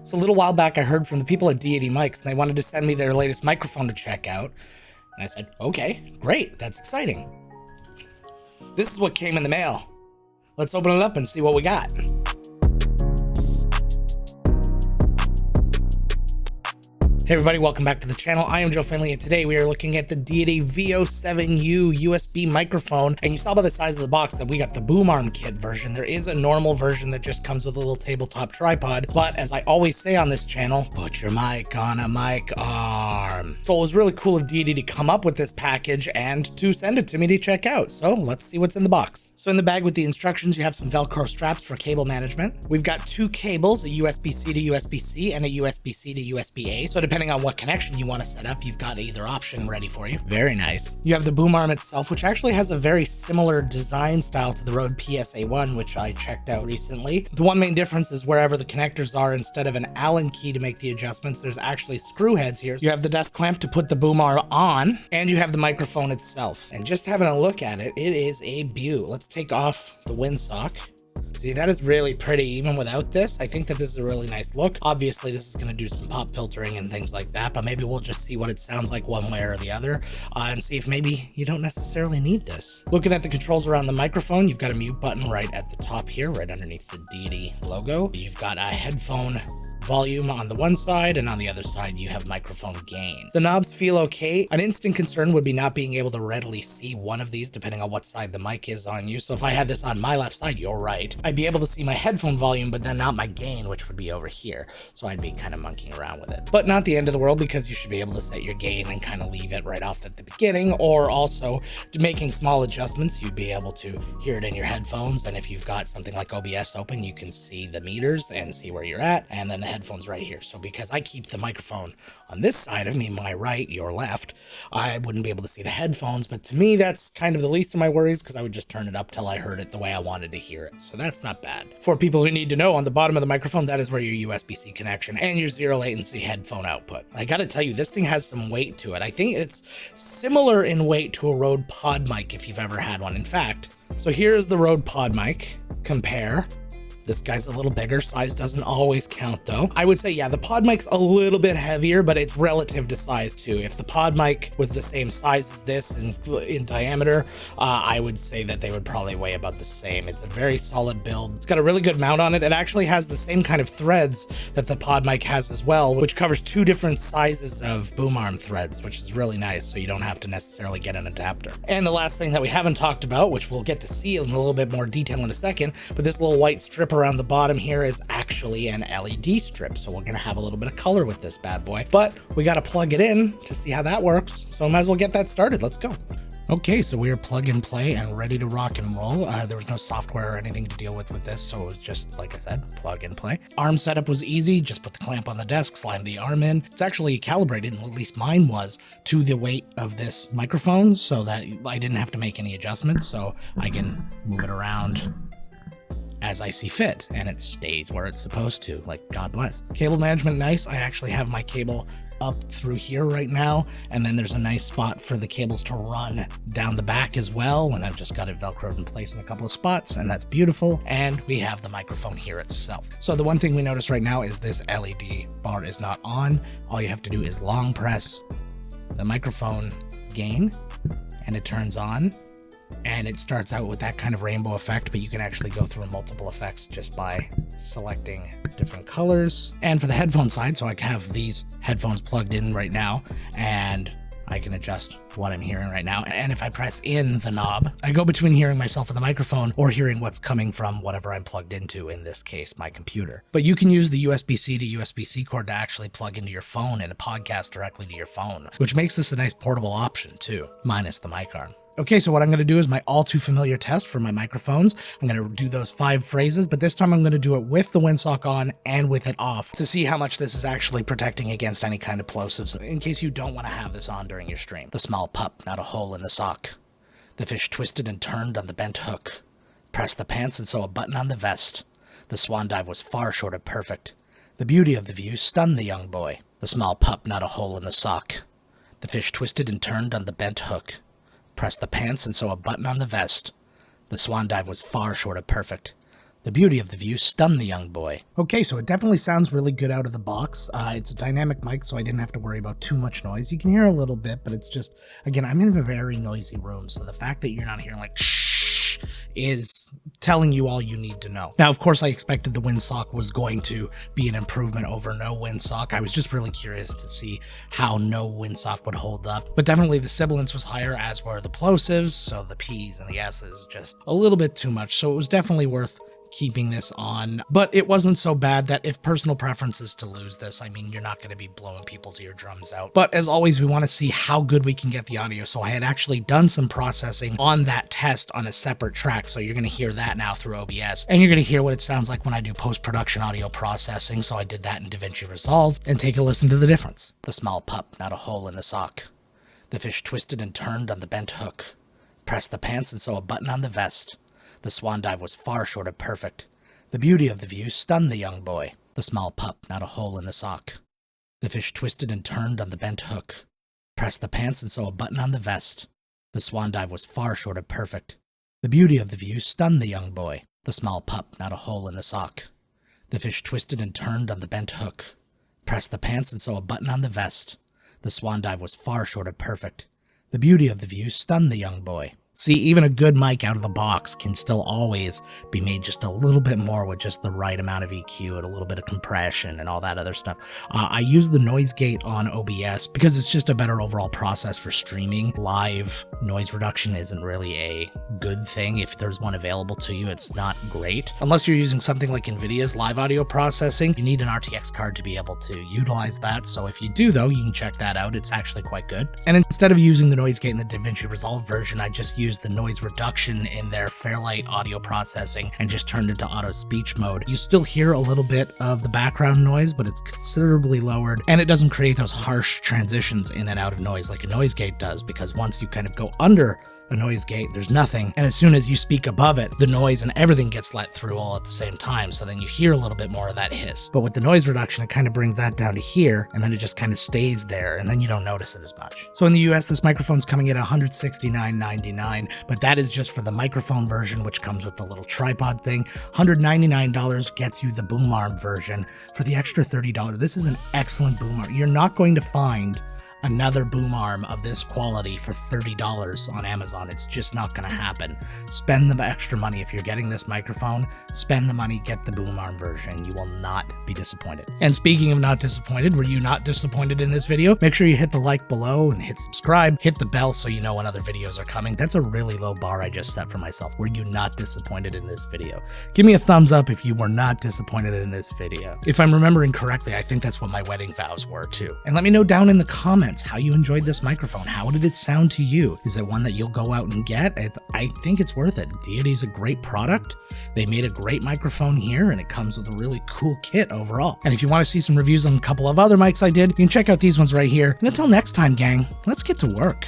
So a little while back I heard from the people at Deity Mics and they wanted to send me their latest microphone to check out. And I said, okay, great, that's exciting. This is what came in the mail. Let's open it up and see what we got. Hey everybody, welcome back to the channel. I am Joe Finley, and today we are looking at the Deity VO-7U USB microphone. And you saw by the size of the box that we got the boom arm kit version. There is a normal version that just comes with a little tabletop tripod, but as I always say on this channel, put your mic on a mic arm. So it was really cool of Deity to come up with this package and to send it to me to check out. So let's see what's in the box. So in the bag with the instructions, you have some Velcro straps for cable management. We've got two cables, a USB-C to USB-C and a USB-C to USB-A. So depending on what connection you want to set up, you've got either option ready for you. Very nice. You have the boom arm itself, which actually has a very similar design style to the Rode PS1, which I checked out recently. The one main difference is wherever the connectors are, instead of an Allen key to make the adjustments, there's actually screw heads here. You have the desk clamp to put the boom arm on, and you have the microphone itself. And just having a look at it, it is a beaut. Let's take off the windsock. See, that is really pretty even without this. I think that this is a really nice look. Obviously, this is going to do some pop filtering and things like that, but maybe we'll just see what it sounds like one way or the other and see if maybe you don't necessarily need this. Looking at the controls around the microphone, you've got a mute button right at the top here, right underneath the Deity logo. You've got a headphone volume on the one side, and on the other side you have microphone gain. The knobs feel okay. An instant concern would be not being able to readily see one of these depending on what side the mic is on you. So if I had this on my left side, you're right, I'd be able to see my headphone volume, but then not my gain, which would be over here. So I'd be kind of monkeying around with it. But not the end of the world, because you should be able to set your gain and kind of leave it right off at the beginning, or also making small adjustments, you'd be able to hear it in your headphones. And if you've got something like OBS open, you can see the meters and see where you're at, and then the headphones right here. So because I keep the microphone on this side of me, my right, your left, I wouldn't be able to see the headphones, but to me that's kind of the least of my worries, because I would just turn it up till I heard it the way I wanted to hear it. So that's not bad. For people who need to know, on the bottom of the microphone, that is where your USB-C connection and your zero latency headphone output. I gotta tell you, this thing has some weight to it. I think it's similar in weight to a Rode Podmic if you've ever had one. In fact, so here's the Rode Podmic. Compare. This guy's a little bigger. Size doesn't always count though. I would say, yeah, the Podmic's a little bit heavier, but it's relative to size too. If the Podmic was the same size as this in diameter, I would say that they would probably weigh about the same. It's a very solid build. It's got a really good mount on it. It actually has the same kind of threads that the Podmic has as well, which covers two different sizes of boom arm threads, which is really nice. So you don't have to necessarily get an adapter. And the last thing that we haven't talked about, which we'll get to see in a little bit more detail in a second, but this little white strip around the bottom here is actually an LED strip, so we're gonna have a little bit of color with this bad boy, but we got to plug it in to see how that works, so I might as well get that started. Let's go. Okay, so we are plug and play and ready to rock and roll. There was no software or anything to deal with this, so it was just, like I said, plug and play. Arm setup was easy. Just put the clamp on the desk, slide the arm in. It's actually calibrated, at least mine was, to the weight of this microphone, so that I didn't have to make any adjustments, so I can move it around as I see fit, and it stays where it's supposed to, like God bless. Cable management, nice. I actually have my cable up through here right now, and then there's a nice spot for the cables to run down the back as well, and I've just got it velcroed in place in a couple of spots, and that's beautiful. And we have the microphone here itself. So the one thing we notice right now is this LED bar is not on. All you have to do is long press the microphone gain and it turns on. And it starts out with that kind of rainbow effect, but you can actually go through multiple effects just by selecting different colors. And for the headphone side, so I have these headphones plugged in right now, and I can adjust what I'm hearing right now. And if I press in the knob, I go between hearing myself in the microphone or hearing what's coming from whatever I'm plugged into, in this case, my computer. But you can use the USB-C to USB-C cord to actually plug into your phone and a podcast directly to your phone, which makes this a nice portable option too, minus the mic arm. Okay, so what I'm going to do is my all too familiar test for my microphones. I'm going to do those 5 phrases, but this time I'm going to do it with the windsock on and with it off to see how much this is actually protecting against any kind of plosives, in case you don't want to have this on during your stream. The small pup, not a hole in the sock. The fish twisted and turned on the bent hook. Pressed the pants and sew a button on the vest. The swan dive was far short of perfect. The beauty of the view stunned the young boy. The small pup, not a hole in the sock. The fish twisted and turned on the bent hook. Pressed the pants and sew a button on the vest. The swan dive was far short of perfect. The beauty of the view stunned the young boy. Okay, so it definitely sounds really good out of the box. It's a dynamic mic, so I didn't have to worry about too much noise. You can hear a little bit, but it's just, again, I'm in a very noisy room, so the fact that you're not hearing like shh is telling you all you need to know. Now, of course, I expected the windsock was going to be an improvement over no windsock. I was just really curious to see how no windsock would hold up, but definitely the sibilance was higher, as were the plosives, so the P's and the S's just a little bit too much, so it was definitely worth keeping this on, but it wasn't so bad that if personal preference is to lose this, I mean, you're not going to be blowing people's eardrums out. But as always, we want to see how good we can get the audio, so I had actually done some processing on that test on a separate track, so you're going to hear that now through OBS, and you're going to hear what it sounds like when I do post-production audio processing, so I did that in DaVinci Resolve, and take a listen to the difference. The small pup, not a hole in the sock. The fish twisted and turned on the bent hook. Pressed the pants and sew a button on the vest. The swan dive was far short of perfect. The beauty of the view stunned the young boy. The small pup, not a hole in the sock. The fish twisted and turned on the bent hook. Pressed the pants and sew a button on the vest. The swan dive was far short of perfect. The beauty of the view stunned the young boy. The small pup, not a hole in the sock. The fish twisted and turned on the bent hook. Pressed the pants and sew a button on the vest. The swan dive was far short of perfect. The beauty of the view stunned the young boy. See, even a good mic out of the box can still always be made just a little bit more with just the right amount of EQ and a little bit of compression and all that other stuff. I use the noise gate on OBS because it's just a better overall process for streaming. Live noise reduction isn't really a good thing. If there's one available to you, it's not great. Unless you're using something like NVIDIA's live audio processing, you need an RTX card to be able to utilize that. So if you do, though, you can check that out. It's actually quite good. And instead of using the noise gate in the DaVinci Resolve version, I just use the noise reduction in their Fairlight audio processing and just turned it to auto speech mode. You still hear a little bit of the background noise, but it's considerably lowered, and it doesn't create those harsh transitions in and out of noise like a noise gate does, because once you kind of go under a noise gate, there's nothing, and as soon as you speak above it, the noise and everything gets let through all at the same time, so then you hear a little bit more of that hiss. But with the noise reduction, it kind of brings that down to here, and then it just kind of stays there, and then you don't notice it as much. So in the US, this microphone's coming at $169.99, but that is just for the microphone version, which comes with the little tripod thing. $199 gets you the boom arm version for the extra $30. This is an excellent boom arm. You're not going to find another boom arm of this quality for $30 on Amazon. It's just not going to happen. Spend the extra money. If you're getting this microphone, spend the money, get the boom arm version. You will not be disappointed. And speaking of not disappointed, were you not disappointed in this video? Make sure you hit the like below and hit subscribe. Hit the bell so you know when other videos are coming. That's a really low bar I just set for myself. Were you not disappointed in this video? Give me a thumbs up if you were not disappointed in this video. If I'm remembering correctly, I think that's what my wedding vows were too. And let me know down in the comments how you enjoyed this microphone. How did it sound to you? Is it one that you'll go out and get? I think it's worth it. Deity's a great product. They made a great microphone here, and it comes with a really cool kit overall. And if you want to see some reviews on a couple of other mics I did, you can check out these ones right here. And until next time, gang, let's get to work.